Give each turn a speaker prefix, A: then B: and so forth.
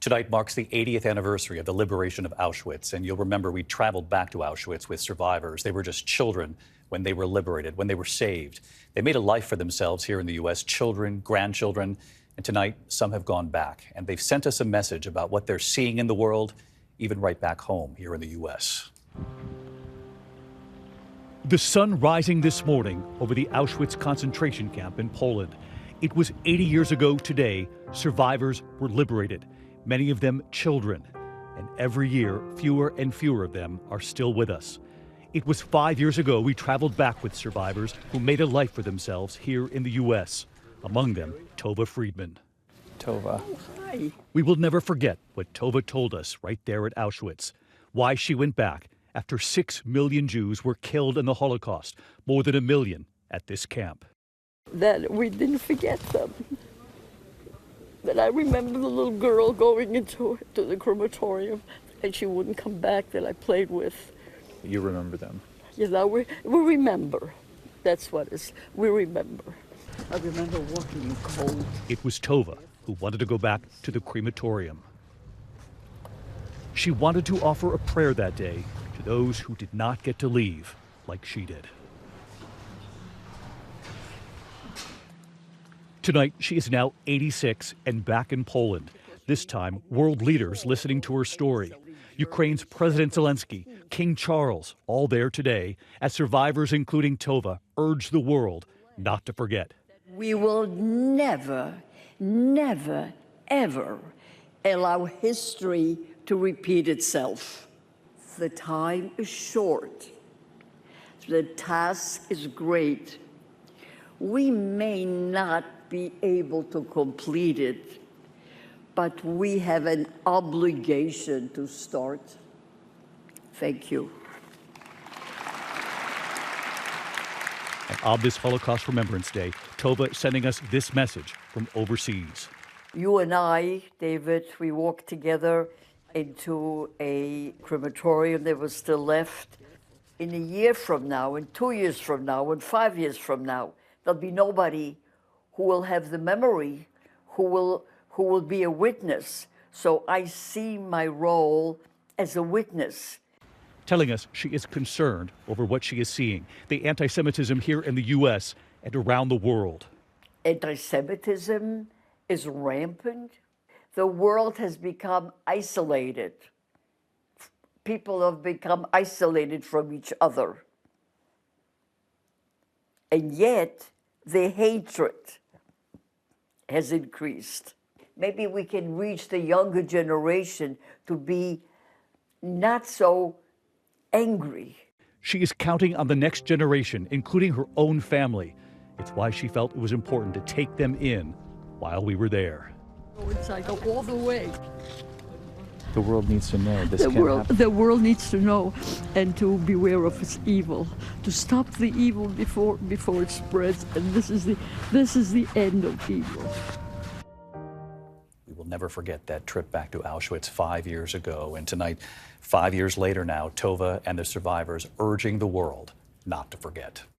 A: Tonight marks the 80th anniversary of the liberation of Auschwitz, and you'll remember we traveled back to Auschwitz with survivors. They were just children when they were liberated, when they were saved. They made a life for themselves here in the U.S., children, grandchildren, and tonight some have gone back, and they've sent us a message about what they're seeing in the world, even right back home here in the U.S.
B: The sun rising this morning over the Auschwitz concentration camp in Poland. It was 80 years ago today, survivors were liberated, many of them children. And every year, fewer and fewer of them are still with us. It was 5 years ago we traveled back with survivors who made a life for themselves here in the U.S., among them Tova Friedman.
C: Tova.
D: Hi.
B: We will never forget what Tova told us right there at Auschwitz, why she went back after 6 million Jews were killed in the Holocaust, more than 1 million at this camp.
D: That we didn't forget them. That I remember the little girl going to the crematorium, and she wouldn't come back, that I played with.
C: You remember them?
D: You know, we remember. That's what it is. We remember. I remember walking in cold.
B: It was Tova who wanted to go back to the crematorium. She wanted to offer a prayer that day to those who did not get to leave like she did. Tonight, she is now 86 and back in Poland. This time, world leaders listening to her story. Ukraine's President Zelensky, King Charles, all there today, as survivors, including Tova, urge the world not to forget.
D: We will never, never, ever allow history to repeat itself. The time is short. The task is great. We may not be able to complete it, but we have an obligation to start. Thank you.
B: And on this Holocaust Remembrance Day, Tova sending us this message from overseas.
D: You and I, David, we walked together into a crematorium that was still left. In a year from now, in 2 years from now, in 5 years from now, there'll be nobody who will have the memory, who will be a witness. So I see my role as a witness.
B: Telling us she is concerned over what she is seeing, the anti-Semitism here in the U.S. and around the world.
D: Anti-Semitism is rampant. The world has become isolated. People have become isolated from each other. And yet, the hatred has increased. Maybe we can reach the younger generation to be not so angry.
B: She is counting on the next generation, including her own family. It's why she felt it was important to take them in while we were there.
D: It's like all the way.
C: The world needs to know this can't happen.
D: The world needs to know and to beware of its evil, to stop the evil before it spreads. And this is the end of evil.
A: We will never forget that trip back to Auschwitz 5 years ago. And tonight, 5 years later now, Tova and the survivors urging the world not to forget.